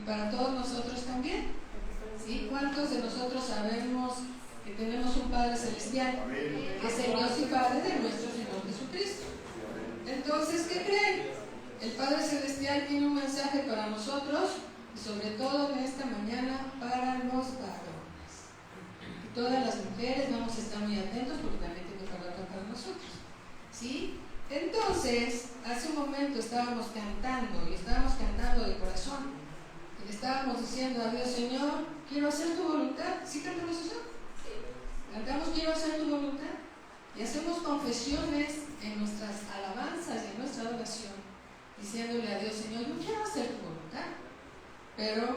Para todos nosotros también. ¿Sí? ¿Cuántos de nosotros sabemos que tenemos un Padre Celestial, que es el Dios y Padre de nuestro Señor Jesucristo? Entonces, ¿qué creen? El Padre Celestial tiene un mensaje para nosotros y sobre todo en esta mañana para los varones. Y todas las mujeres vamos a estar muy atentos porque también tiene palabra para nosotros. ¿Sí? Entonces, hace un momento estábamos cantando y estábamos cantando de corazón. Y le estábamos diciendo a Dios: Señor, quiero hacer tu voluntad. ¿Sí cantamos eso? Sí. Cantamos quiero hacer tu voluntad. Y hacemos confesiones en nuestras alabanzas y en nuestra adoración, diciéndole a Dios: Señor, yo quiero hacer tu voluntad. Pero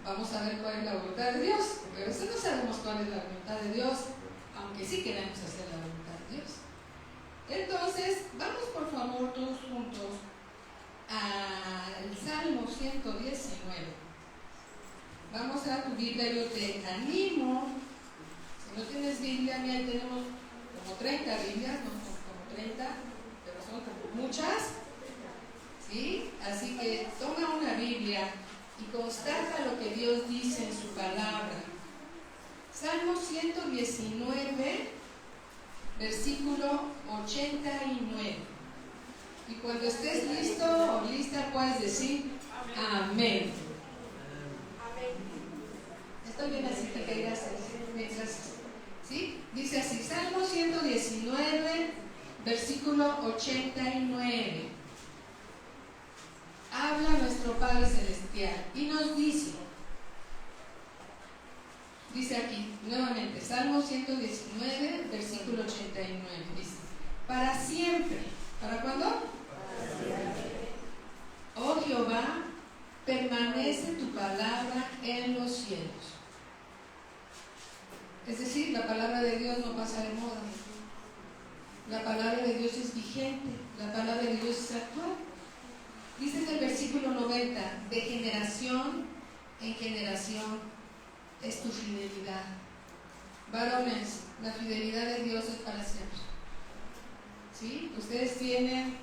vamos a ver cuál es la voluntad de Dios. Porque a veces no sabemos cuál es la voluntad de Dios, aunque sí queremos hacer la voluntad de Dios. Entonces, vamos por favor todos juntos al Salmo 119. Vamos a tu Biblia, yo te animo. Si no tienes Biblia, mira, ahí tenemos como 30 Biblias, no son como 30, pero son como muchas. ¿Sí? Así que toma una Biblia y constata lo que Dios dice en su palabra. Salmo 119, versículo 89. Y cuando estés listo o lista, puedes decir amén. Estoy bien, así que caigas mientras. ¿Sí? Dice así, Salmo 119, versículo 89. Habla nuestro Padre Celestial y nos dice aquí, nuevamente, Salmo 119, versículo 89, dice: para siempre. ¿Para cuándo? Para siempre. Oh Jehová, permanece tu palabra en los cielos. Es decir, la palabra de Dios no pasa de moda. La palabra de Dios es vigente, la palabra de Dios es actual. Dice en el versículo 90, de generación en generación es tu fidelidad. Varones, la fidelidad de Dios es para siempre. ¿Sí? Ustedes tienen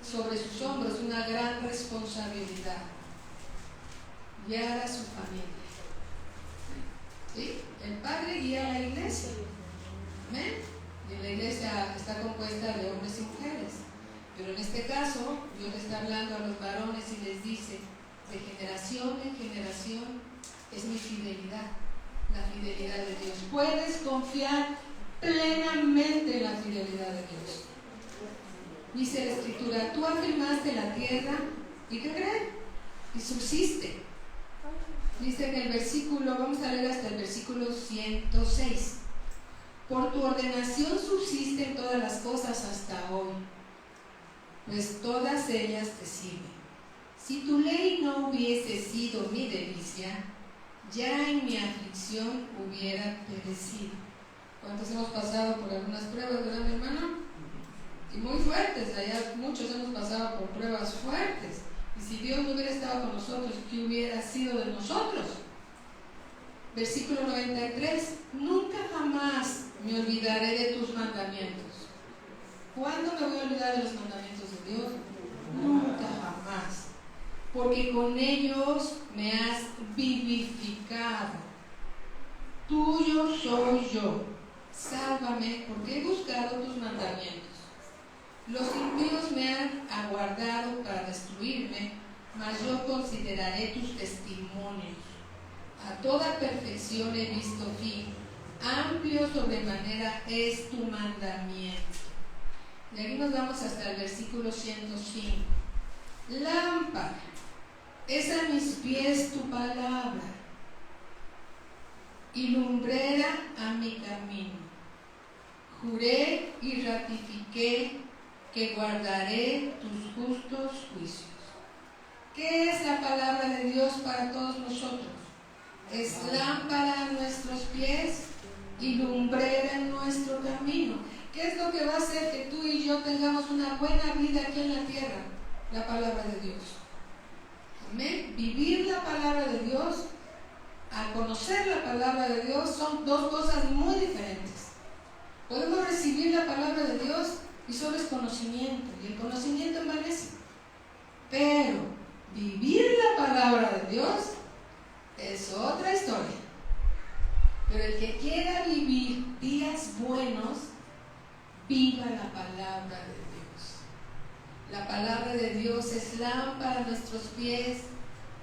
sobre sus hombros una gran responsabilidad: guiar a su familia. ¿Sí? El Padre guía a la iglesia. ¿Amén? Y la iglesia está compuesta de hombres y mujeres. Pero en este caso, Dios está hablando a los varones y les dice: de generación en generación es mi fidelidad, la fidelidad de Dios. Puedes confiar plenamente en la fidelidad de Dios. Dice la Escritura: tú afirmaste la tierra, ¿y qué creen? Y subsiste. Dice en el versículo, vamos a leer hasta el versículo 106. Por tu ordenación subsisten todas las cosas hasta hoy, pues todas ellas te sirven. Si tu ley no hubiese sido mi delicia, ya en mi aflicción hubiera perecido. ¿Cuántos hemos pasado por algunas pruebas, verdad, mi hermano? Y muy fuertes, allá muchos hemos pasado por pruebas fuertes. Y si Dios no hubiera estado con nosotros, ¿qué hubiera sido de nosotros? Versículo 93. Nunca jamás me olvidaré de tus mandamientos. ¿Cuándo me voy a olvidar de los mandamientos de Dios? Nunca jamás. Porque con ellos me has vivificado. Tuyo soy yo. Sálvame, porque he buscado tus mandamientos. Los impíos me han aguardado para destruirme, mas yo consideraré tus testimonios. A toda perfección he visto fin. Amplio sobremanera es tu mandamiento. Y aquí nos vamos hasta el versículo 105. Lámpara es a mis pies tu palabra y lumbrera a mi camino. Juré y ratifiqué que guardaré tus justos juicios. ¿Qué es la palabra de Dios para todos nosotros? Es lámpara a nuestros pies y lumbrera en nuestro camino. ¿Qué es lo que va a hacer que tú y yo tengamos una buena vida aquí en la tierra? La palabra de Dios. Amén. Vivir la palabra de Dios, a conocer la palabra de Dios, son dos cosas muy diferentes. Podemos recibir la palabra de Dios y solo es conocimiento, y el conocimiento envanece. Pero Vivir la palabra de Dios es otra historia. Pero el que quiera vivir días buenos, viva la palabra de Dios. La palabra de Dios es lámpara a nuestros pies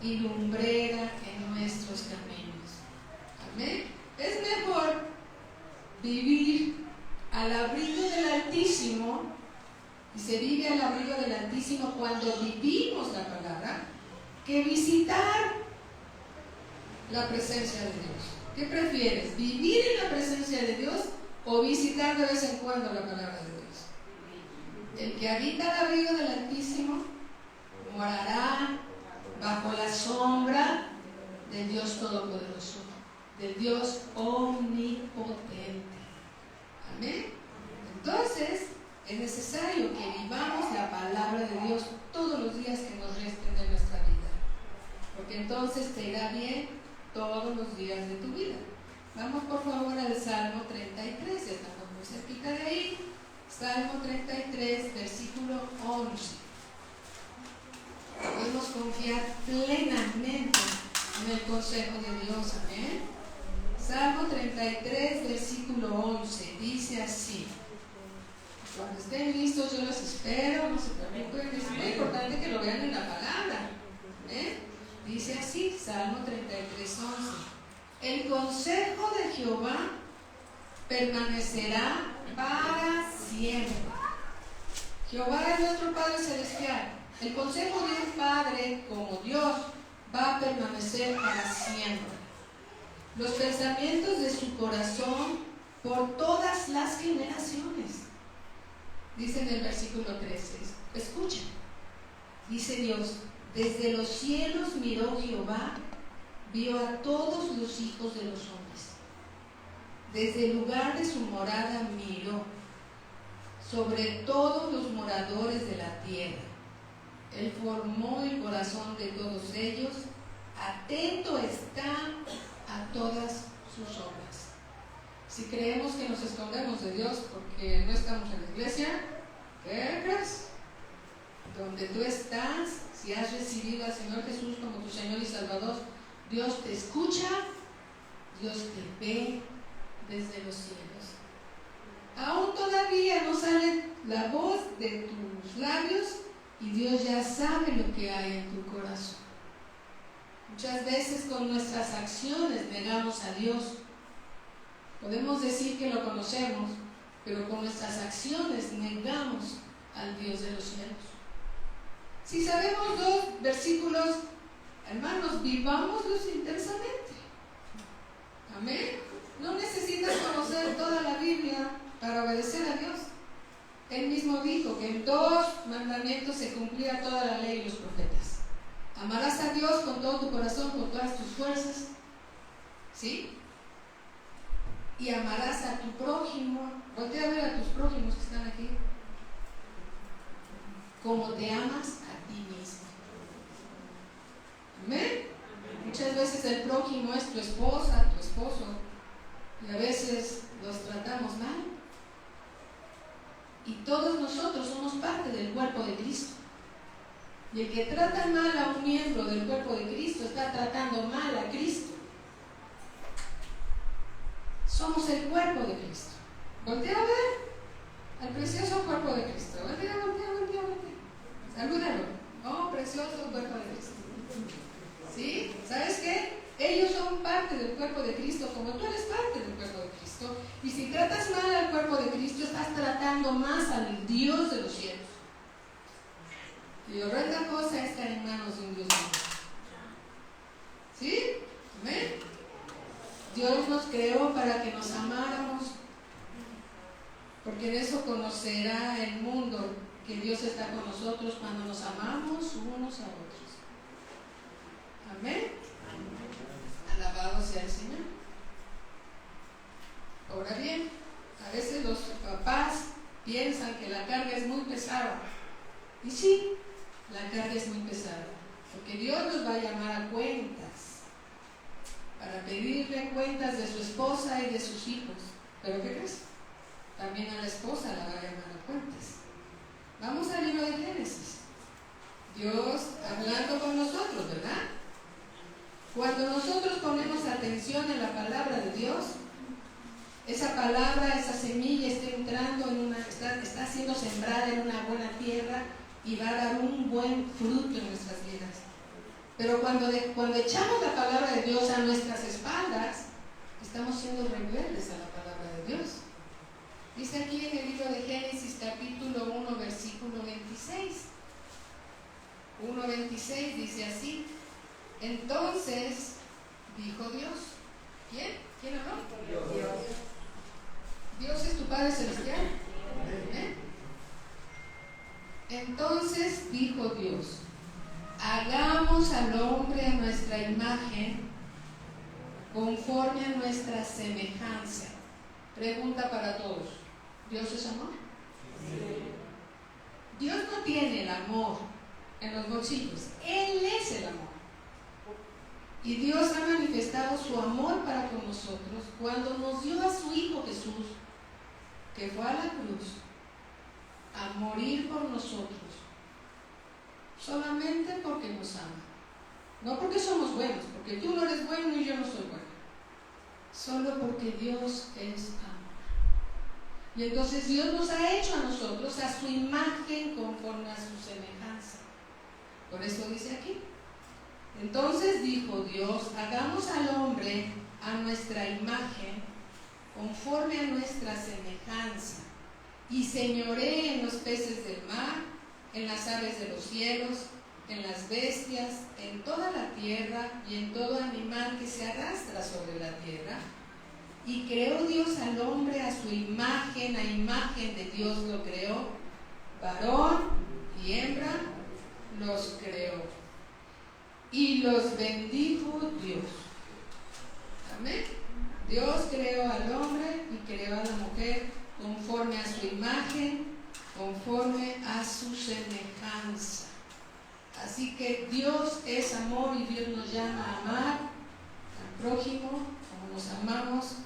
y lumbrera en nuestros caminos. Amén. Es mejor vivir al abrigo del Altísimo, y se vive al abrigo del Altísimo cuando vivimos la palabra, que visitar la presencia de Dios. ¿Qué prefieres? ¿Vivir en la presencia de Dios o visitar de vez en cuando la palabra de Dios? El que habita al abrigo del Altísimo morará bajo la sombra del Dios Todopoderoso, del Dios omnipotente. Amén. Entonces, es necesario que vivamos la palabra de Dios todos los días que nos resten de nuestra vida, porque entonces te irá bien todos los días de tu vida. Vamos por favor al Salmo 33, ya estamos muy cerquita de ahí. Salmo 33, versículo 11. Podemos confiar plenamente en el consejo de Dios. Amén. Salmo 33, versículo 11, dice así. Cuando estén listos yo los espero, no se preocupen, es muy importante que lo vean en la palabra. Dice así, Salmo 33, 11. El consejo de Jehová permanecerá para siempre. Jehová es nuestro Padre Celestial. El consejo de un Padre como Dios va a permanecer para siempre. Los pensamientos de su corazón por todas las generaciones. Dice en el versículo 13, escucha, dice Dios, desde los cielos miró Jehová, vio a todos los hijos de los hombres. Desde el lugar de su morada miró sobre todos los moradores de la tierra. Él formó el corazón de todos ellos, atento está a todas sus obras. Si creemos que nos escondemos de Dios porque no estamos en la iglesia, ¿qué crees? Donde tú estás, si has recibido al Señor Jesús como tu Señor y Salvador, Dios te escucha, Dios te ve desde los cielos. Aún todavía no sale la voz de tus labios y Dios ya sabe lo que hay en tu corazón. Muchas veces con nuestras acciones negamos a Dios. Podemos decir que lo conocemos, pero con nuestras acciones negamos al Dios de los cielos. Si sabemos dos versículos, hermanos, vivámoslos intensamente. Amén. No necesitas conocer toda la Biblia para obedecer a Dios. Él mismo dijo que en 2 mandamientos se cumplía toda la ley y los profetas. Amarás a Dios con todo tu corazón, con todas tus fuerzas, ¿sí? Y amarás a tu prójimo. Voltea a ver a tus prójimos que están aquí, como te amas a ti mismo. Amén. Muchas veces el prójimo es tu esposa, tu esposo, y a veces los tratamos mal. Y todos nosotros somos parte del cuerpo de Cristo. Y el que trata mal a un miembro del cuerpo de Cristo está tratando mal a Cristo. Somos el cuerpo de Cristo. Voltea a ver al precioso cuerpo de Cristo. Voltea. Salúdalo. Oh, precioso cuerpo de Cristo. ¿Sí? ¿Sabes qué? Ellos son parte del cuerpo de Cristo, como tú eres parte del cuerpo de Cristo. Y si tratas mal al cuerpo de Cristo, estás tratando más al Dios de los cielos. Y horrenda cosa es estar en manos de un Dios mío. ¿Sí? ¿Amén? Dios nos creó para que nos amáramos, porque en eso conocerá el mundo que Dios está con nosotros cuando nos amamos unos a otros. Amén. Alabado sea el Señor. Ahora bien, a veces los papás piensan que la carga es muy pesada. Y sí, la carga es muy pesada, porque Dios nos va a llamar a cuentas, para pedirle cuentas de su esposa y de sus hijos. ¿Pero qué crees? También a la esposa la va a llamar a cuentas. Vamos al libro de Génesis. Dios hablando con nosotros, ¿verdad? Cuando nosotros ponemos atención en la palabra de Dios, esa palabra, esa semilla está entrando está siendo sembrada en una buena tierra y va a dar un buen fruto en nuestras vidas. Pero cuando echamos la palabra de Dios a nuestras espaldas, estamos siendo rebeldes a la palabra de Dios. Dice aquí en el libro de Génesis capítulo 1 versículo 26. 1:26 dice así: entonces dijo Dios. ¿Quién? ¿Quién habló? Dios. Dios es tu Padre Celestial. ¿Eh? Entonces dijo Dios: hagamos al hombre a nuestra imagen, conforme a nuestra semejanza. Pregunta para todos: ¿Dios es amor? Sí. Dios no tiene el amor en los bolsillos, Él es el amor. Y Dios ha manifestado su amor para con nosotros cuando nos dio a su Hijo Jesús, que fue a la cruz a morir por nosotros, solamente porque nos ama. No porque somos buenos, porque tú no eres bueno y yo no soy bueno, solo porque Dios es amor. Y entonces Dios nos ha hecho a nosotros a su imagen, conforme a su semejanza. Por eso dice aquí: entonces dijo Dios, hagamos al hombre a nuestra imagen, conforme a nuestra semejanza, y señoree en los peces del mar, en las aves de los cielos, en las bestias, en toda la tierra y en todo animal que se arrastra sobre la tierra. Y creó Dios al hombre a su imagen, a imagen de Dios lo creó, varón y hembra los creó. Y los bendijo Dios. Amén. Dios creó al hombre y creó a la mujer conforme a su imagen, conforme a su semejanza. Así que Dios es amor y Dios nos llama a amar al prójimo como nos amamos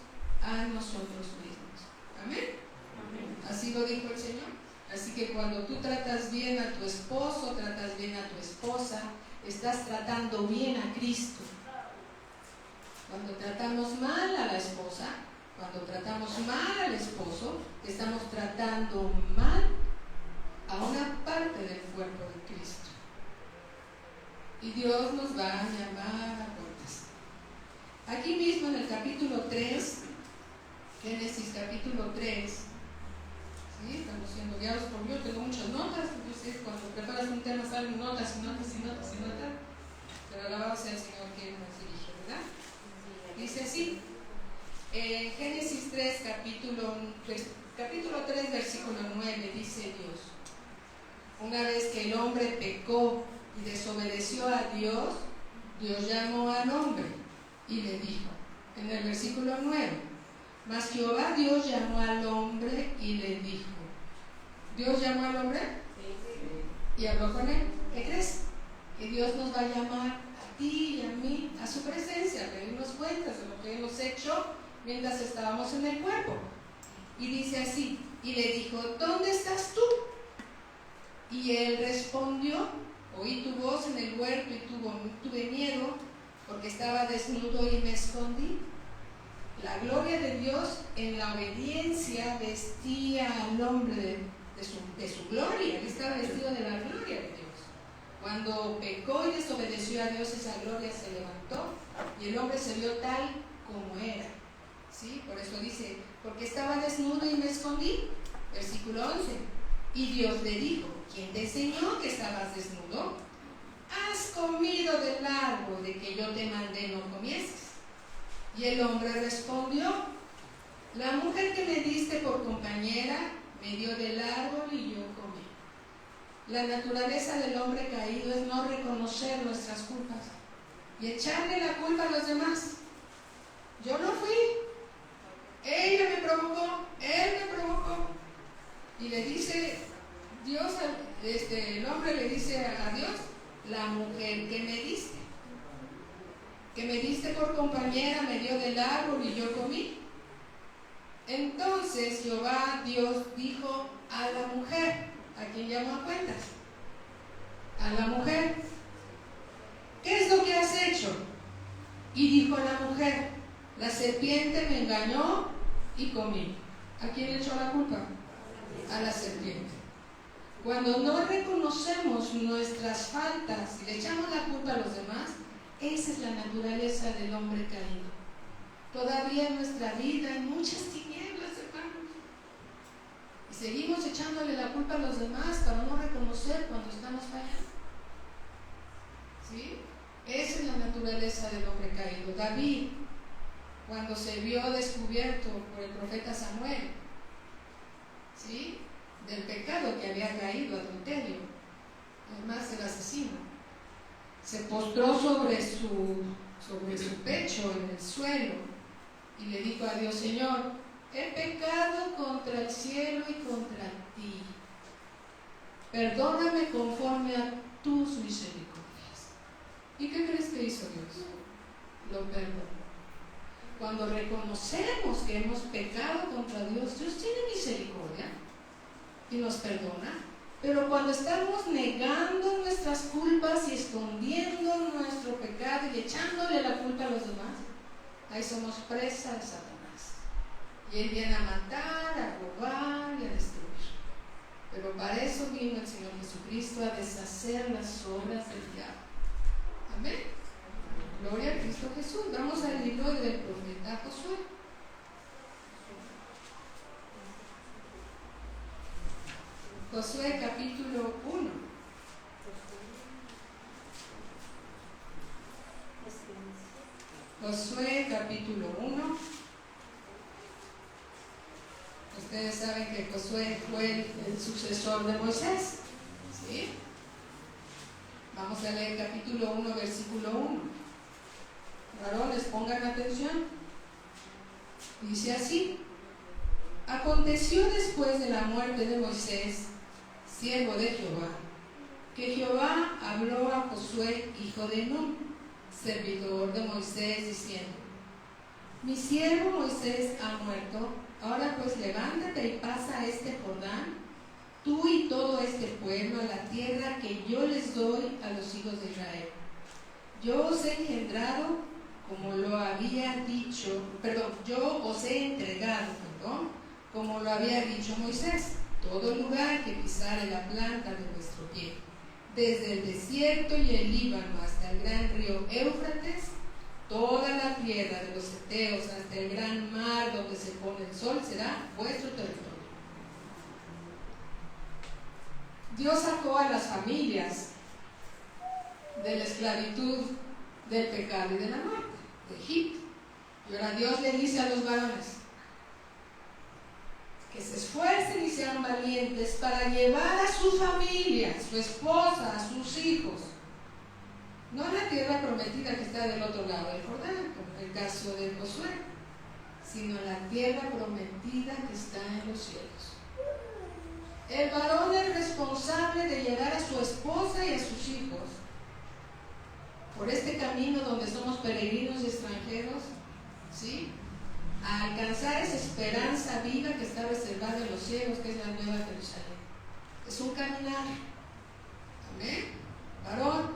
a nosotros mismos. Amén. Amén. Así lo dijo el Señor. Así que cuando tú tratas bien a tu esposo, tratas bien a tu esposa, estás tratando bien a Cristo. Cuando tratamos mal a la esposa, cuando tratamos mal al esposo, estamos tratando mal a una parte del cuerpo de Cristo. Y Dios nos va a llamar a cuentas. Aquí mismo en el capítulo 3, Génesis capítulo 3, ¿sí? Estamos siendo guiados por Dios. Tengo muchas notas. Yo sé, cuando preparas un tema salen notas y notas y notas y notas. Pero alabado sea el Señor que nos dirige, ¿verdad? Dice así, Génesis 3, capítulo 3, versículo 9, dice Dios: una vez que el hombre pecó y desobedeció a Dios, Dios llamó al hombre y le dijo, en el versículo 9, mas Jehová Dios llamó al hombre y le dijo. ¿Dios llamó al hombre? Sí. Y habló con él. ¿Qué crees? Que Dios nos va a llamar a ti y a mí a su presencia, a pedirnos cuentas de lo que hemos hecho mientras estábamos en el cuerpo. Y dice así, y le dijo, ¿dónde estás tú? Y él respondió, oí tu voz en el huerto y tuve miedo, porque estaba desnudo y me escondí. La gloria de Dios en la obediencia vestía al hombre de su gloria. Él estaba vestido de la gloria de Dios. Cuando pecó y desobedeció a Dios, esa gloria se levantó y el hombre se vio tal como era. ¿Sí? Por eso dice, porque estaba desnudo y me escondí. Versículo 11. Y Dios le dijo, ¿quién te enseñó que estabas desnudo? ¿Has comido del árbol de que yo te mandé no comieses? Y el hombre respondió, la mujer que me diste por compañera me dio del árbol y yo comí. La naturaleza del hombre caído es no reconocer nuestras culpas y echarle la culpa a los demás. Yo no fui, ella me provocó, él me provocó. Y le dice Dios, el hombre le dice a Dios, la mujer que me diste por compañera me dio del árbol y yo comí. Entonces Jehová Dios dijo a la mujer, a quien llamó a cuentas, a la mujer: ¿qué es lo que has hecho? Y dijo la mujer: la serpiente me engañó y comí. ¿A quién le echó la culpa? A la serpiente. Cuando no reconocemos nuestras faltas y le echamos la culpa a los demás, esa es la naturaleza del hombre caído. Todavía en nuestra vida hay muchas tinieblas, hermanos, y seguimos echándole la culpa a los demás para no reconocer cuando estamos fallando. ¿Sí? Esa es la naturaleza del hombre caído. David, cuando se vio descubierto por el profeta Samuel, ¿sí?, del pecado que había caído, adulterio, además el asesino, se postró sobre su pecho en el suelo y le dijo a Dios: Señor, he pecado contra el cielo y contra ti, perdóname conforme a tus misericordias. ¿Y qué crees que hizo Dios? Lo perdonó. Cuando reconocemos que hemos pecado contra Dios, Dios tiene misericordia y nos perdona. Pero cuando estamos negando nuestras culpas y escondiendo nuestro pecado y echándole la culpa a los demás, ahí somos presa de Satanás. Y él viene a matar, a robar y a destruir. Pero para eso vino el Señor Jesucristo, a deshacer las obras del diablo. Amén. Gloria a Cristo Jesús. Vamos al libro del profeta Josué. Josué capítulo 1. Josué capítulo 1. Ustedes saben que Josué fue el sucesor de Moisés, ¿sí? Vamos a leer capítulo 1, versículo 1. Varones, pongan atención. Dice así: aconteció después de la muerte de Moisés, siervo de Jehová, que Jehová habló a Josué, hijo de Nun, servidor de Moisés, diciendo: mi siervo Moisés ha muerto, ahora pues levántate y pasa este Jordán, tú y todo este pueblo, a la tierra que yo les doy a los hijos de Israel. Yo os he engendrado, como lo había dicho, yo os he entregado, como lo había dicho Moisés, todo lugar que pisare la planta de vuestro pie, desde el desierto y el Líbano hasta el gran río Éufrates, toda la tierra de los heteos hasta el gran mar donde se pone el sol, será vuestro territorio. Dios sacó a las familias de la esclavitud, del pecado y de la muerte, de Egipto. Y ahora Dios le dice a los varones que se esfuercen y sean valientes para llevar a su familia, a su esposa, a sus hijos, no a la tierra prometida que está del otro lado del Jordán, como en el caso de Josué, sino a la tierra prometida que está en los cielos. El varón es responsable de llevar a su esposa y a sus hijos por este camino donde somos peregrinos y extranjeros, ¿sí?, a alcanzar esa esperanza viva que está reservada en los cielos, que es la nueva Jerusalén. Es un caminar. Amén. Varón,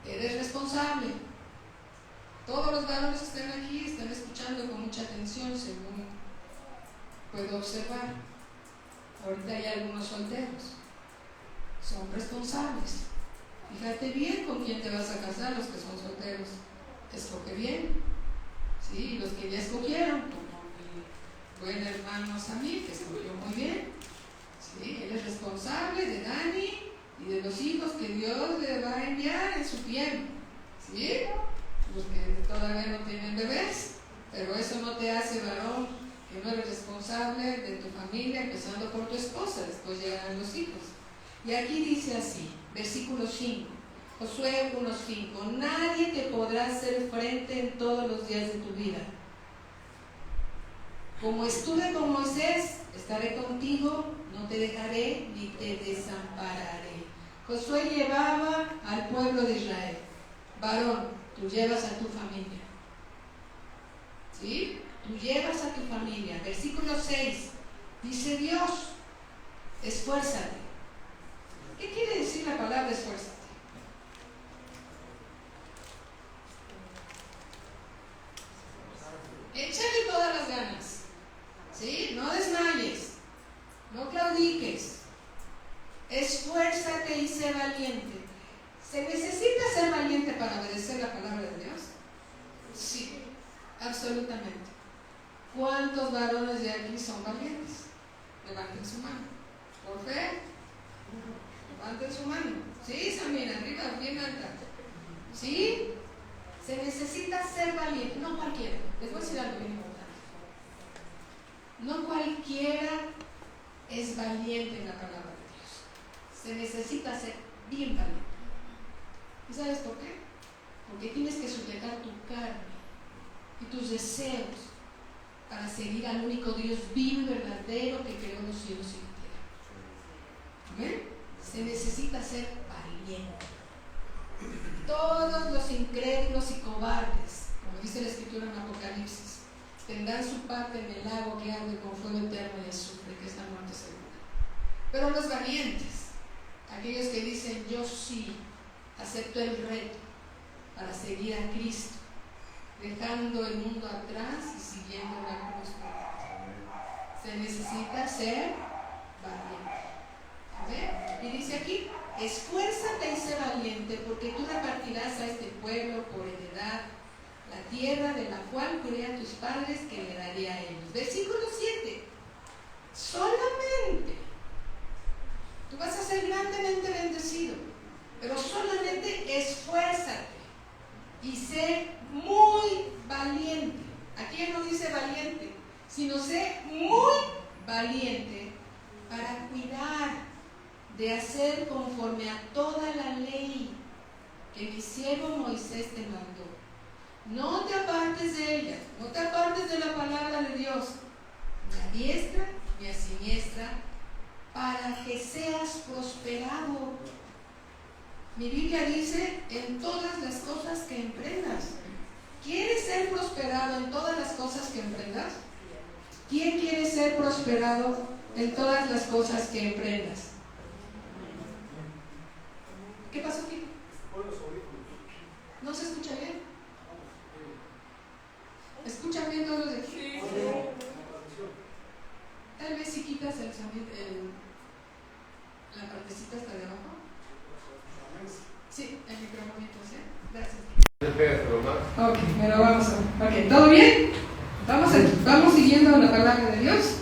eres responsable. Todos los varones que están aquí están escuchando con mucha atención, según puedo observar. Ahorita hay algunos solteros. Son responsables. Fíjate bien con quién te vas a casar, los que son solteros. Escoge bien. Sí, los que ya escogieron, como mi buen hermano Samir, que escogió muy bien. Sí, él es responsable de Dani y de los hijos que Dios le va a enviar en su tiempo. ¿Sí? Los que todavía no tienen bebés, pero eso no te hace varón que no eres responsable de tu familia, empezando por tu esposa, después llegarán los hijos. Y aquí dice así, versículo 5, Josué 1:5: nadie te podrá hacer frente en todos los días de tu vida. Como estuve con Moisés, estaré contigo, no te dejaré ni te desampararé. Josué llevaba al pueblo de Israel. Varón, tú llevas a tu familia. ¿Sí? Tú llevas a tu familia. Versículo 6, dice Dios: esfuérzate. ¿Qué quiere decir la palabra esfuérzate? Absolutamente. ¿Cuántos varones de aquí son valientes? Levanten su mano. Por fe, levanten su mano. Sí, Samira, arriba, bien alta. ¿Sí? Se necesita ser valiente, no cualquiera. Les voy a decir algo bien importante. No cualquiera es valiente en la palabra de Dios. Se necesita ser bien valiente. ¿Y sabes por qué? Porque tienes que sujetar tu carne y tus deseos para seguir al único Dios vivo y verdadero que creó los cielos y la tierra. ¿Amén? Se necesita ser valiente. Todos los incrédulos y cobardes, como dice la escritura en Apocalipsis, tendrán su parte en el lago que arde con fuego eterno y azufre, que es la muerte segura. Pero los valientes, aquellos que dicen yo sí, acepto el reto para seguir a Cristo, dejando el mundo atrás y siguiendo la cruz. Se necesita ser valiente. A ver, y dice aquí, esfuérzate y sé valiente, porque tú repartirás a este pueblo por heredad la tierra de la cual juré a tus padres que le daré a ellos. Versículo 7. Solamente tú vas a ser grandemente bendecido, pero solamente esfuérzate y sé muy valiente. Aquí no dice valiente, sino sé muy valiente para cuidar de hacer conforme a toda la ley que mi siervo Moisés te mandó. No te apartes de ella, no te apartes de la palabra de Dios, ni a diestra ni a siniestra, para que seas prosperado. Mi Biblia dice, en todas las cosas que emprendas. ¿Quieres ser prosperado en todas las cosas que emprendas? ¿Quién quiere ser prosperado en todas las cosas que emprendas? ¿Qué pasó aquí? ¿No se escucha bien? ¿Escuchan bien todos de aquí? Tal vez si quitas la partecita hasta de abajo. Sí, el microfonito, ¿sí? Gracias. Ok, pero vamos a... Ok, ¿todo bien? ¿Vamos siguiendo la palabra de Dios?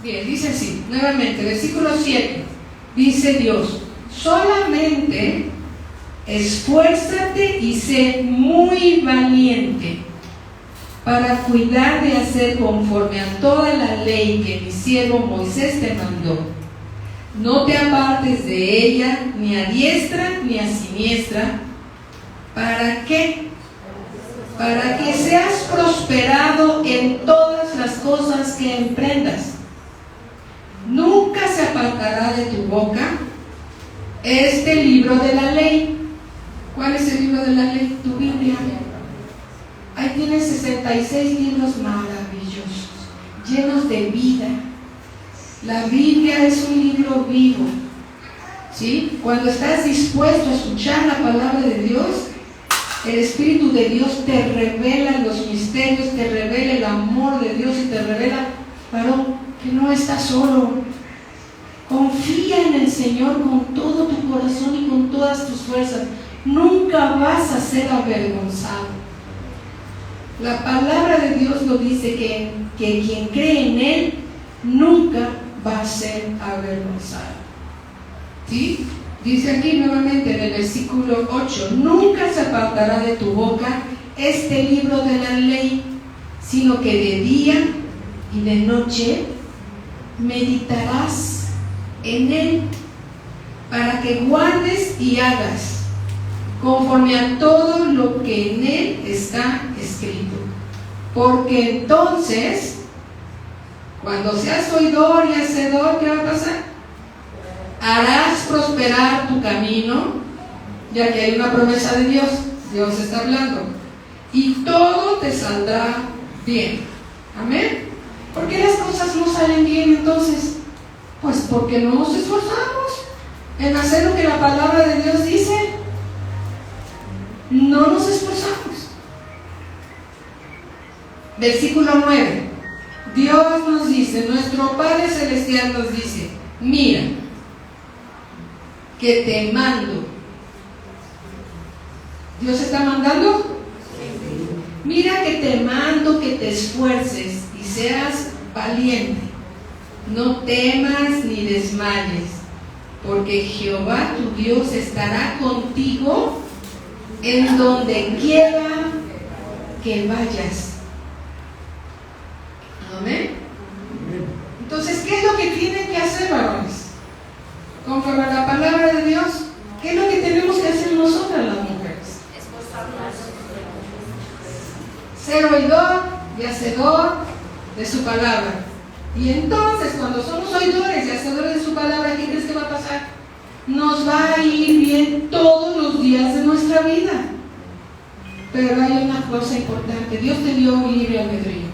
Bien, dice así, nuevamente, versículo 7. Dice Dios, solamente esfuérzate y sé muy valiente para cuidar de hacer conforme a toda la ley que mi siervo Moisés te mandó. No te apartes de ella, ni a diestra ni a siniestra. ¿Para qué? Para que seas prosperado en todas las cosas que emprendas. Nunca se apartará de tu boca este libro de la ley. ¿Cuál es el libro de la ley? Tu Biblia. Ahí tienes 66 libros maravillosos, llenos de vida. La Biblia es un libro vivo, ¿sí? Cuando estás dispuesto a escuchar la palabra de Dios, el Espíritu de Dios te revela los misterios, te revela el amor de Dios y te revela, varón, que no estás solo. Confía en el Señor con todo tu corazón y con todas tus fuerzas. Nunca vas a ser avergonzado. La palabra de Dios lo dice, que quien cree en Él nunca va a ser avergonzado. ¿Sí? Dice aquí nuevamente en el versículo 8, nunca se apartará de tu boca este libro de la ley, sino que de día y de noche meditarás en él, para que guardes y hagas conforme a todo lo que en él está escrito. Porque entonces, cuando seas oidor y hacedor, ¿qué va a pasar? Harás prosperar tu camino, ya que hay una promesa de Dios. Dios está hablando. Y todo te saldrá bien. Amén. ¿Por qué las cosas no salen bien entonces? Pues porque no nos esforzamos en hacer lo que la palabra de Dios dice. No nos esforzamos. Versículo 9. Dios nos dice, nuestro Padre Celestial nos dice, mira, que te mando. ¿Dios está mandando? Sí. Mira que te mando que te esfuerces y seas valiente. No temas ni desmayes, porque Jehová tu Dios estará contigo en donde quiera que vayas. Amén. Entonces, ¿qué es lo que tienen que hacer, varones? Conforme a la palabra de Dios, ¿qué es lo que tenemos que hacer nosotras las mujeres? Ser oidor y hacedor de su palabra. Y entonces, cuando somos oidores y hacedores de su palabra, ¿qué crees que va a pasar? Nos va a ir bien todos los días de nuestra vida. Pero hay una cosa importante: Dios te dio un libre albedrío.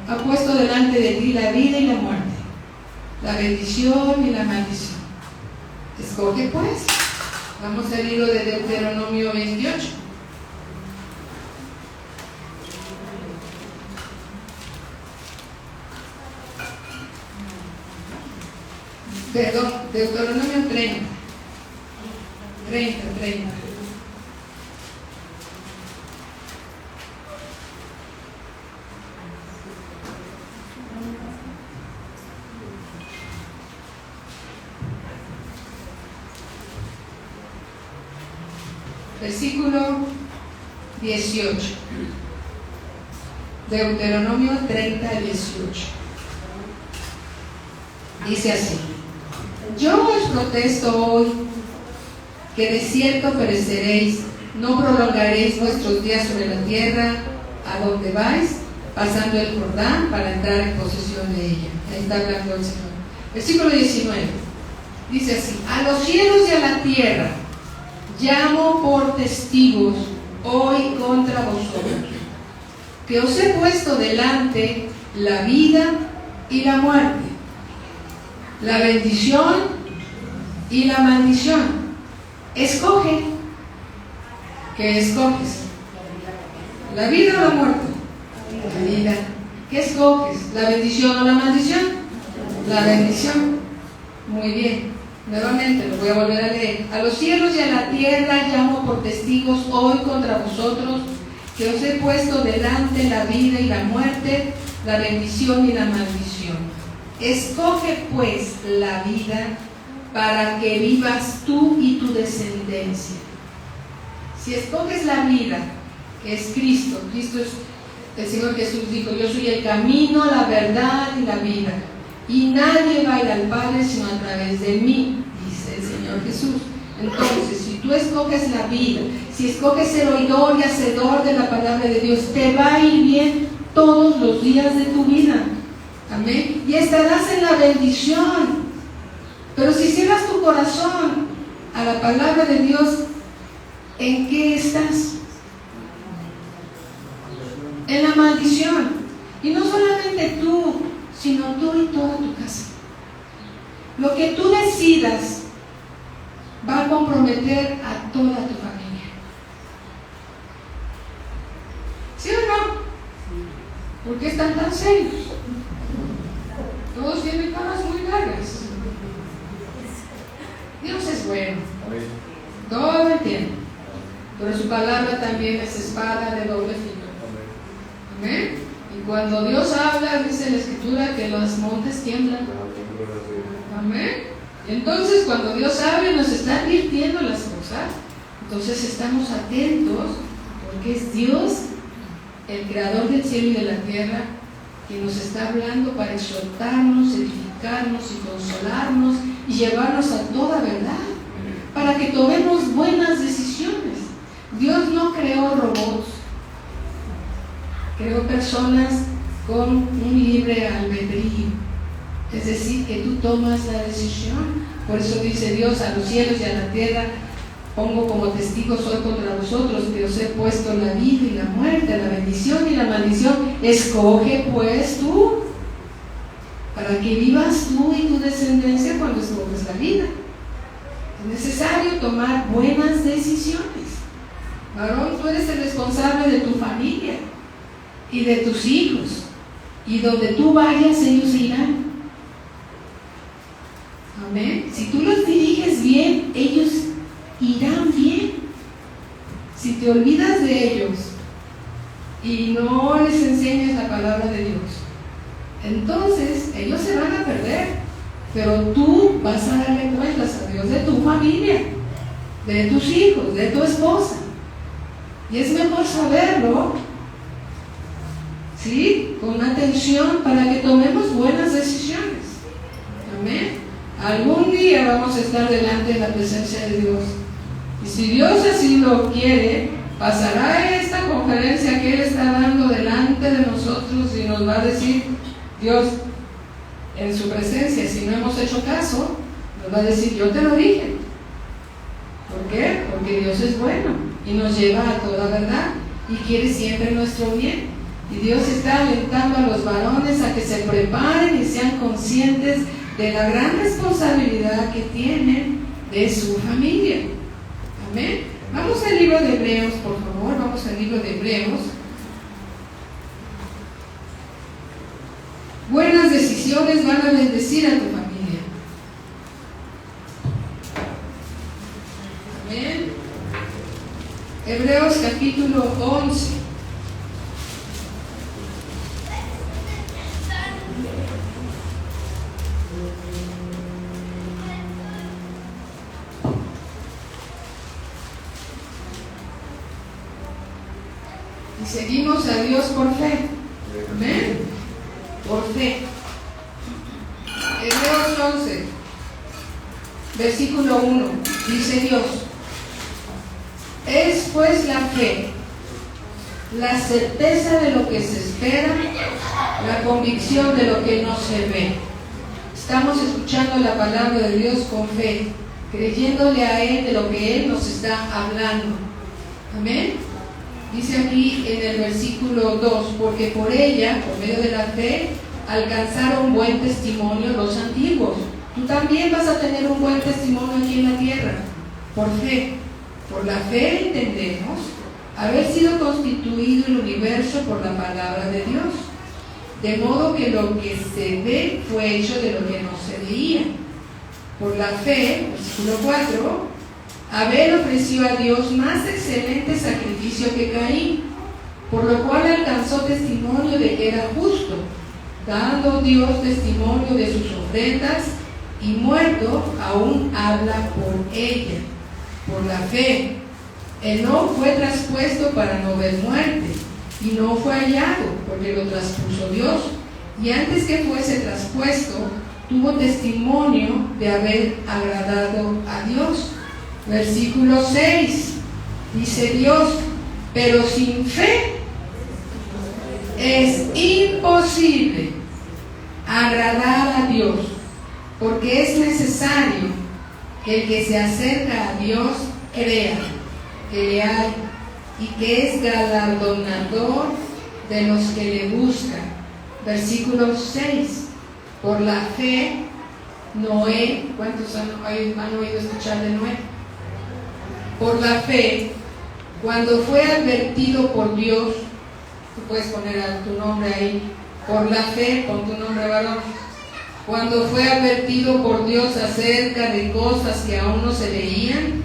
Ha puesto delante de ti la vida y la muerte, la bendición y la maldición. Escoge pues. Vamos al libro de Deuteronomio 28. Perdón, Deuteronomio 30. Versículo 18. Deuteronomio 30, 18. Dice así: yo os protesto hoy que de cierto pereceréis, no prolongaréis vuestros días sobre la tierra a donde vais, pasando el Jordán para entrar en posesión de ella. Ahí está hablando el Señor. Versículo 19. Dice así: a los cielos y a la tierra llamo por testigos hoy contra vosotros, que os he puesto delante la vida y la muerte, la bendición y la maldición. Escoge. ¿Qué escoges? ¿La vida o la muerte? La vida. ¿Qué escoges? ¿La bendición o la maldición? La bendición. Muy bien. Nuevamente lo voy a volver a leer. A los cielos y a la tierra llamo por testigos hoy contra vosotros, que os he puesto delante la vida y la muerte, la bendición y la maldición. Escoge pues la vida para que vivas tú y tu descendencia. Si escoges la vida, que es Cristo, Cristo es el Señor Jesús dijo: yo soy el camino, la verdad y la vida, y nadie va a ir al Padre sino a través de mí, dice el Señor Jesús. Entonces, si tú escoges la vida, si escoges ser oidor y hacedor de la palabra de Dios, te va a ir bien todos los días de tu vida. Amén. Y estarás en la bendición. Pero si cierras tu corazón a la palabra de Dios, ¿en qué estás? En la maldición. Y no solamente tú, sino tú y toda tu casa. Lo que tú decidas va a comprometer a toda tu familia. ¿Sí o no? ¿Por qué están tan serios? Todos tienen caras muy largas. Dios es bueno todo el tiempo, pero su palabra también es espada de doble filo. Amén. Y cuando Dios habla, dice la Escritura que los montes tiemblan. Amén. Entonces, cuando Dios habla, nos está advirtiendo las cosas. Entonces, estamos atentos, porque es Dios, el creador del cielo y de la tierra, que nos está hablando para exhortarnos, edificarnos y consolarnos y llevarnos a toda verdad, para que tomemos buenas decisiones. Dios no creó robots, creó personas con un libre albedrío, es decir, que tú tomas la decisión. Por eso dice Dios: a los cielos y a la tierra pongo como testigos hoy contra vosotros, que os he puesto la vida y la muerte, la bendición y la maldición. Escoge pues tú, para que vivas tú y tu descendencia cuando escoges la vida. Es necesario tomar buenas decisiones. Varón, tú eres el responsable de tu familia y de tus hijos, y donde tú vayas ellos irán. Amén. Si tú los diriges bien, ellos irán bien. Si te olvidas de ellos y no les enseñas la palabra de Dios, entonces ellos se van a perder, pero tú vas a darle cuentas a Dios de tu familia, de tus hijos, de tu esposa. Y es mejor saberlo, ¿sí? Con atención para que tomemos buenas decisiones. Amén. Algún día vamos a estar delante de la presencia de Dios. Y si Dios así lo quiere, pasará esta conferencia que Él está dando delante de nosotros y nos va a decir, Dios, en su presencia, si no hemos hecho caso, nos va a decir, yo te lo dije. ¿Por qué? Porque Dios es bueno y nos lleva a toda verdad y quiere siempre nuestro bien. Y Dios está alentando a los varones a que se preparen y sean conscientes de la gran responsabilidad que tienen de su familia. Amén. Vamos al libro de Hebreos, por favor. Vamos al libro de Hebreos. Buenas decisiones van a bendecir a tu familia. Amén. Hebreos capítulo 11. Y seguimos a Dios por fe. Amén. Por fe. Hebreos 11, versículo 1, dice Dios: es pues la fe, la certeza de lo que se espera, la convicción de lo que no se ve. Estamos escuchando la palabra de Dios con fe, creyéndole a Él de lo que Él nos está hablando. Amén. Dice aquí en el versículo 2, porque por ella, por medio de la fe, alcanzaron buen testimonio los antiguos. Tú también vas a tener un buen testimonio aquí en la tierra, por fe. Por la fe entendemos haber sido constituido el universo por la palabra de Dios, de modo que lo que se ve fue hecho de lo que no se veía. Por la fe, versículo 4, Abel ofreció a Dios más excelente sacrificio que Caín, por lo cual alcanzó testimonio de que era justo, dando Dios testimonio de sus ofrendas, y muerto aún habla por ella. Por la fe, Enoc fue traspuesto para no ver muerte, y no fue hallado, porque lo traspuso Dios, y antes que fuese traspuesto, tuvo testimonio de haber agradado a Dios. Versículo 6, dice Dios: pero sin fe es imposible agradar a Dios, porque es necesario que el que se acerca a Dios crea que le hay y que es galardonador de los que le buscan. Versículo 6, por la fe Noé, ¿cuántos han oído escuchar de Noé? Por la fe, cuando fue advertido por Dios, tú puedes poner tu nombre ahí, por la fe, pon tu nombre varón. Cuando fue advertido por Dios acerca de cosas que aún no se veían,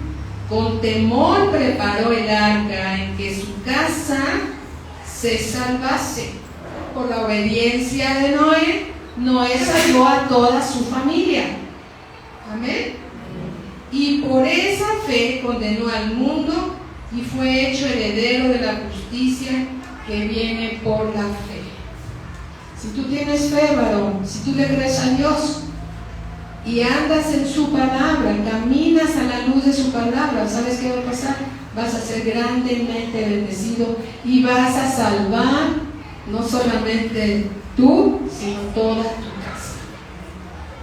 con temor preparó el arca en que su casa se salvase. Por la obediencia de Noé, Noé salvó a toda su familia. Amén. Y por esa fe condenó al mundo y fue hecho heredero de la justicia que viene por la fe. Si tú tienes fe, varón, si tú le crees a Dios y andas en su palabra, caminas a la luz de su palabra, ¿sabes qué va a pasar? Vas a ser grandemente bendecido y vas a salvar no solamente tú, sino toda tu casa.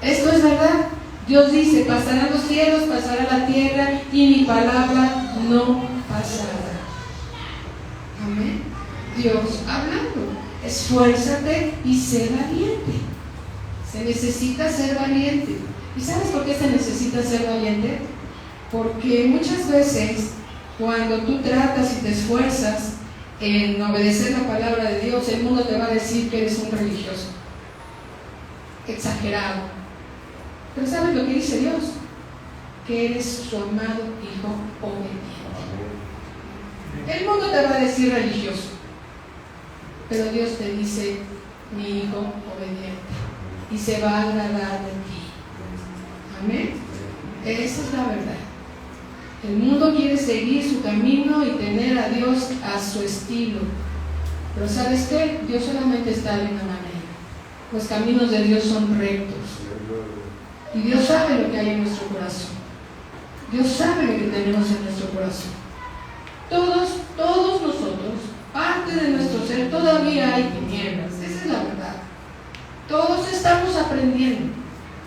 Esto es verdad. Dios dice: pasarán los cielos, pasará la tierra, y mi palabra no pasará. Amén. Dios hablando: esfuérzate y sé valiente. Se necesita ser valiente. ¿Y sabes por qué se necesita ser valiente? Porque muchas veces cuando tú tratas y te esfuerzas en obedecer la palabra de Dios, el mundo te va a decir que eres un religioso exagerado. Pero ¿sabes lo que dice Dios? Que eres su amado hijo obediente. El mundo te va a decir religioso. Pero Dios te dice, mi hijo obediente, y se va a agradar de ti. Amén. Esa es la verdad. El mundo quiere seguir su camino y tener a Dios a su estilo. Pero ¿sabes qué? Dios solamente está de una manera. Los caminos de Dios son rectos. Y Dios sabe lo que hay en nuestro corazón. Dios sabe lo que tenemos en nuestro corazón. Todos nosotros, parte de nuestro ser, todavía hay tinieblas. Esa es la verdad. Todos estamos aprendiendo.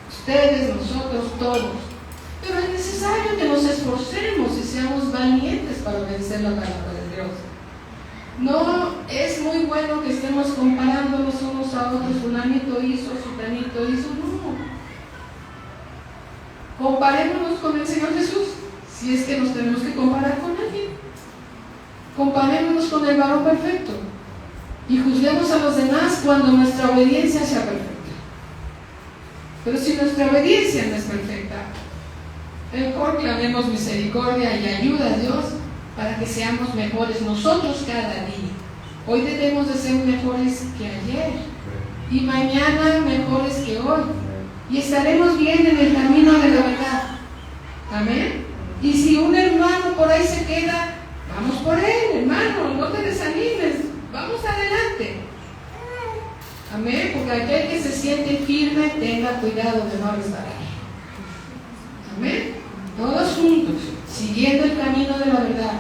Ustedes, nosotros, todos. Pero es necesario que nos esforcemos y seamos valientes para obedecer la palabra de Dios. No es muy bueno que estemos comparándonos unos a otros. Fulanito hizo, sutanito hizo. No. Comparémonos con el Señor Jesús, si es que nos tenemos que comparar con alguien. Comparémonos con el varón perfecto y juzguemos a los demás cuando nuestra obediencia sea perfecta. Pero si nuestra obediencia no es perfecta, mejor clamemos misericordia y ayuda a Dios para que seamos mejores nosotros cada día. Hoy debemos de ser mejores que ayer y mañana mejores que hoy, y estaremos bien en el camino de la verdad. Amén. Y si un hermano por ahí se queda, vamos por él, hermano, no te desanimes, vamos adelante. Amén. Porque aquel que se siente firme, tenga cuidado de no resbalar. Amén. Todos juntos, siguiendo el camino de la verdad.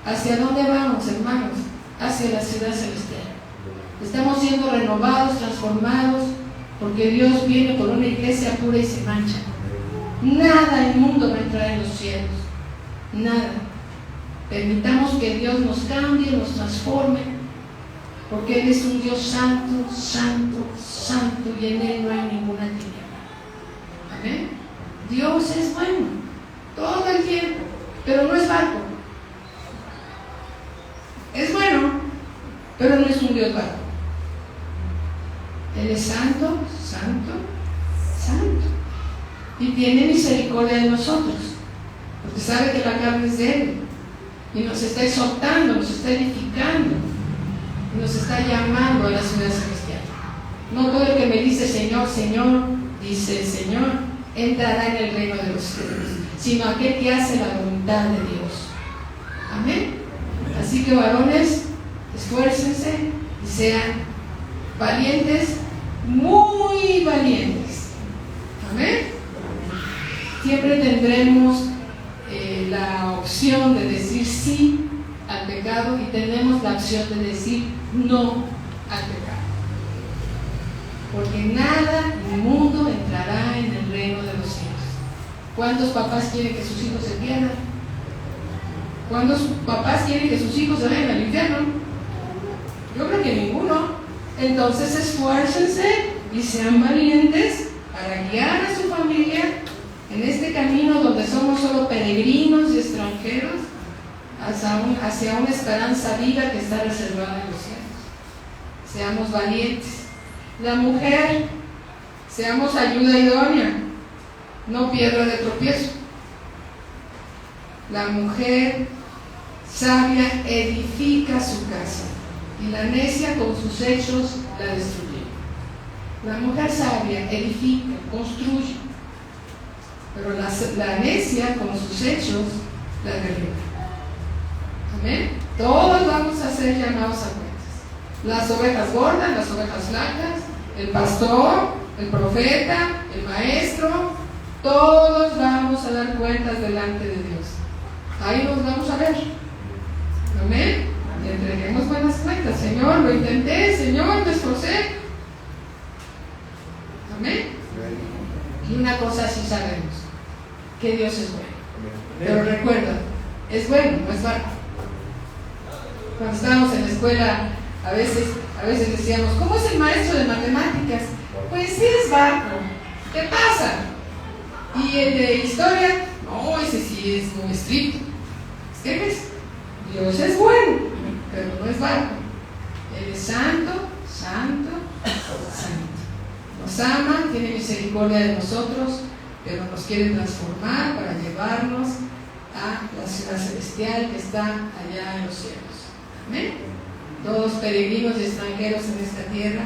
¿Hacia dónde vamos, hermanos? Hacia la ciudad celestial. Estamos siendo renovados, transformados, porque Dios viene por una iglesia pura y sin mancha. Nada inmundo va a entrar en los cielos. Nada. Permitamos que Dios nos cambie, nos transforme, porque Él es un Dios santo, santo, santo, y en Él no hay ninguna tiniebla. Amén. Dios es bueno todo el tiempo, pero no es barco. Es bueno, pero no es un Dios barco. Él es santo, santo, santo, y tiene misericordia de nosotros, porque sabe que la carne es de Él, y nos está exhortando, nos está edificando, y nos está llamando a la ciudad celestial. No todo el que me dice Señor, Señor, dice el Señor, entrará en el reino de los cielos, sino aquel que hace la voluntad de Dios. Amén. Así que varones, esfuércense y sean valientes, muy valientes. Amén. Siempre tendremos la opción de decir sí al pecado, y tenemos la opción de decir no al pecado, porque nada inmundo entrará en el reino de los cielos. ¿Cuántos papás quieren que sus hijos se pierdan? ¿Cuántos papás quieren que sus hijos se vayan al infierno? Yo creo que ninguno. Entonces esfuércense y sean valientes para guiar a su familia en este camino donde somos solo peregrinos y extranjeros hacia una esperanza viva que está reservada en los cielos. Seamos valientes. La mujer, seamos ayuda idónea, no piedra de tropiezo. La mujer sabia edifica su casa, y la necia con sus hechos la destruye. La mujer sabia edifica, construye, pero la necia con sus hechos la derriba. Amén. Todos vamos a ser llamados a cuentas. Las ovejas gordas, las ovejas flacas, el pastor, el profeta, el maestro, todos vamos a dar cuentas delante de Dios. Ahí nos vamos a ver. Amén. Y entreguemos buenas cuentas. Señor, lo intenté, Señor, me esforcé. Amén. Y una cosa sí sabemos, que Dios es bueno. Pero recuerda, es bueno, no es malo. Cuando estábamos en la escuela, a veces decíamos, ¿cómo es el maestro de matemáticas? Pues sí es barco. ¿Qué pasa? Y el de historia, no, ese sí es muy estricto. ¿Qué ves? Dios es bueno, pero no es barco. Él es santo, santo, santo. Nos ama, tiene misericordia de nosotros, pero nos quiere transformar para llevarnos a la ciudad celestial que está allá en los cielos. Amén. todos peregrinos y extranjeros en esta tierra,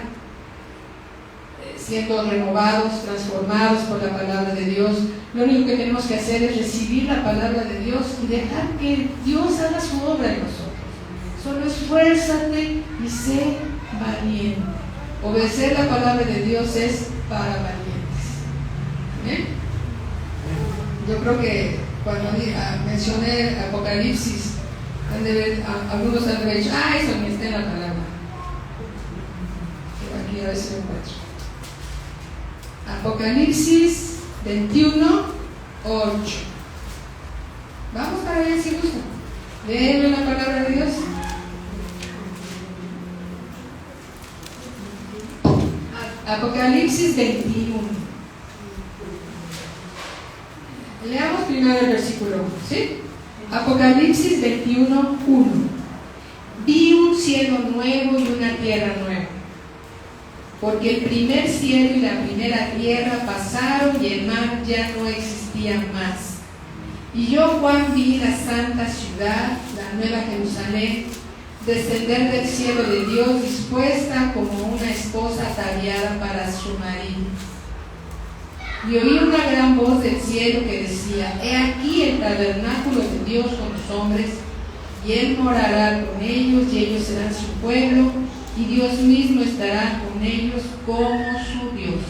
siendo renovados, transformados por la palabra de Dios. Lo único que tenemos que hacer es recibir la palabra de Dios y dejar que Dios haga su obra en nosotros. Solo esfuérzate y sé valiente. Obedecer la palabra de Dios es para valientes. ¿Amén? Yo creo que cuando mencioné Apocalipsis, algunos han dicho, eso ni está en la palabra. Pero aquí a ver si lo encuentro. Apocalipsis 21, 8. Vamos para ver si gustan. Leen la palabra de Dios. Apocalipsis 21. Leamos primero el versículo 1, ¿sí? Apocalipsis 21, 1. Vi un cielo nuevo y una tierra nueva, porque el primer cielo y la primera tierra pasaron y el mar ya no existía más. Y yo, Juan, vi la santa ciudad, la nueva Jerusalén, descender del cielo de Dios, dispuesta como una esposa ataviada para su marido. Y oí una gran voz del cielo que decía: He aquí el tabernáculo de Dios con los hombres, y Él morará con ellos, y ellos serán su pueblo, y Dios mismo estará con ellos como su Dios.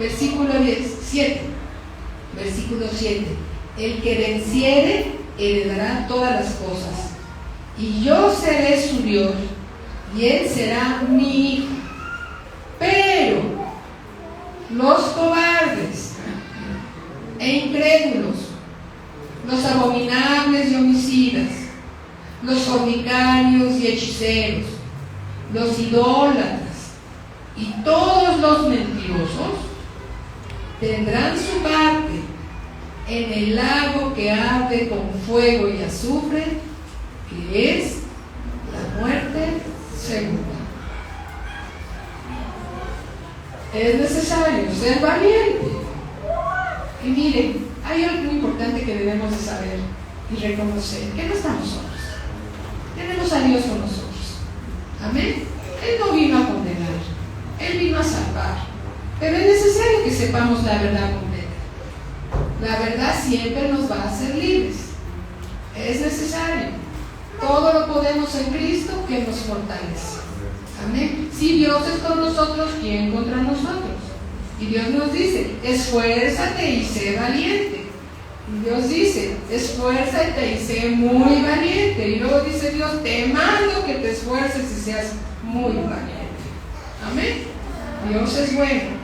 Versículo 7. Versículo 7. El que venciere heredará todas las cosas, y yo seré su Dios, y él será mi hijo. Pero los cobardes e incrédulos, los abominables y homicidas, los fornicarios y hechiceros, los idólatras y todos los mentirosos tendrán su parte en el lago que arde con fuego y azufre, que es la muerte segunda. Es necesario ser valiente. Y miren, hay algo muy importante que debemos de saber y reconocer, que no estamos solos. Tenemos a Dios con nosotros. Amén. Él no vino a condenar, Él vino a salvar. Pero es necesario que sepamos la verdad completa. La verdad siempre nos va a hacer libres. Es necesario. Todo lo podemos en Cristo que nos fortalece. Amén. Si Dios es con nosotros, ¿quién contra nosotros? Y Dios nos dice: esfuérzate y sé valiente. Y Dios dice: esfuérzate y sé muy valiente. Y luego dice Dios: te mando que te esfuerces y seas muy valiente. Amén. Dios es bueno.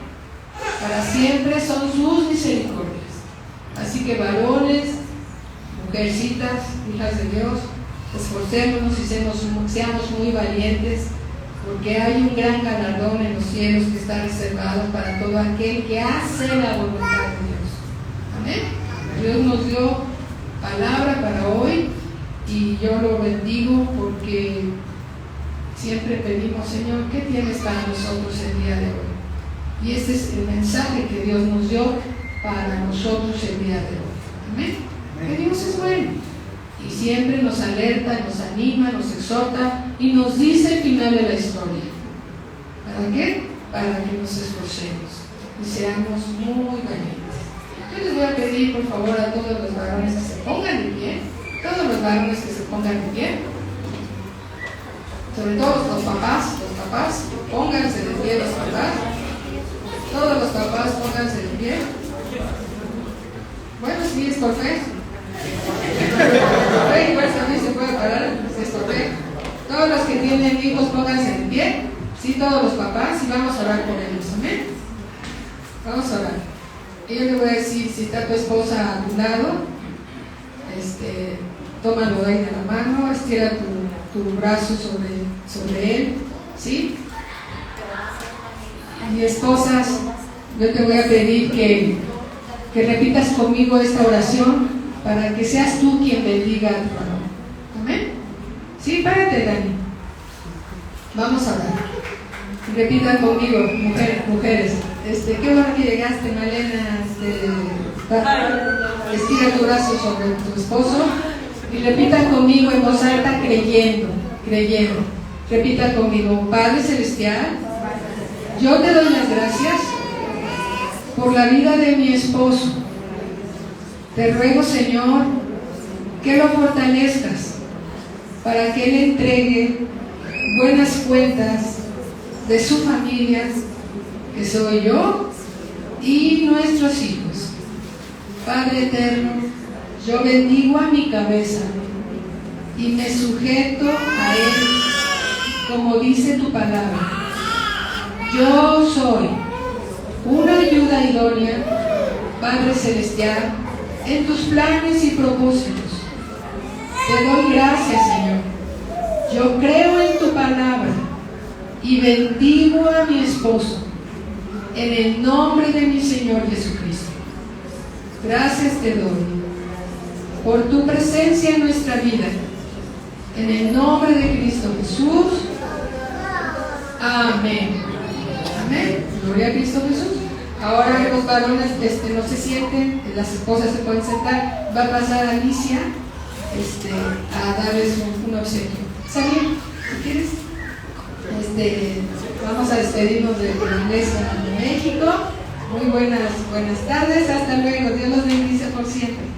Para siempre son sus misericordias. Así que varones, mujercitas, hijas de Dios, esforcémonos y seamos muy valientes, porque hay un gran galardón en los cielos que está reservado para todo aquel que hace la voluntad de Dios. Amén. Dios nos dio palabra para hoy y yo lo bendigo, porque siempre pedimos: Señor, ¿qué tienes para nosotros el día de hoy? Y este es el mensaje que Dios nos dio para nosotros el día de hoy. Amén. Que Dios es bueno y siempre nos alerta, nos anima, nos exhorta y nos dice el final de la historia. ¿Para qué? Para que nos esforcemos y seamos muy valientes. Yo les voy a pedir, por favor, a todos los varones que se pongan de pie. Todos los varones que se pongan de pie. Sobre todo los papás, pónganse de pie los papás. Todos los papás, pónganse de pie. Bueno, sí, es por fe. Igual también se puede parar, es por fe. Todos los que tienen hijos, pónganse de pie. Sí, todos los papás, y vamos a orar por ellos. Amén. Vamos a orar. Y yo le voy a decir: si está tu esposa a tu lado, tómalo ahí de la mano, estira tu brazo sobre él, ¿sí? Y esposas, yo te voy a pedir que repitas conmigo esta oración para que seas tú quien bendiga a tu varón. Amén. Sí, párate, Dani. Vamos a orar. Repitan conmigo, mujeres. Qué bueno que llegaste, Malena. Estira tu brazo sobre tu esposo y repitan conmigo en voz alta, creyendo. creyendo. Repita conmigo: Padre Celestial, yo te doy las gracias por la vida de mi esposo. Te ruego, Señor, que lo fortalezcas para que Él entregue buenas cuentas de su familia, que soy yo y nuestros hijos. Padre eterno, yo bendigo a mi cabeza y me sujeto a Él, como dice tu palabra. Yo soy una ayuda idónea, Padre Celestial, en tus planes y propósitos. Te doy gracias, Señor. Yo creo en tu palabra y bendigo a mi esposo en el nombre de mi Señor Jesucristo. Gracias te doy por tu presencia en nuestra vida. En el nombre de Cristo Jesús. Amén. Amén. Gloria a Cristo Jesús. Ahora los varones no se sienten, las esposas se pueden sentar. Va a pasar Alicia a darles un obsequio. ¿Saben? ¿Quieres? Vamos a despedirnos de la iglesia de México. Muy buenas tardes. Hasta luego. Dios los bendice por siempre.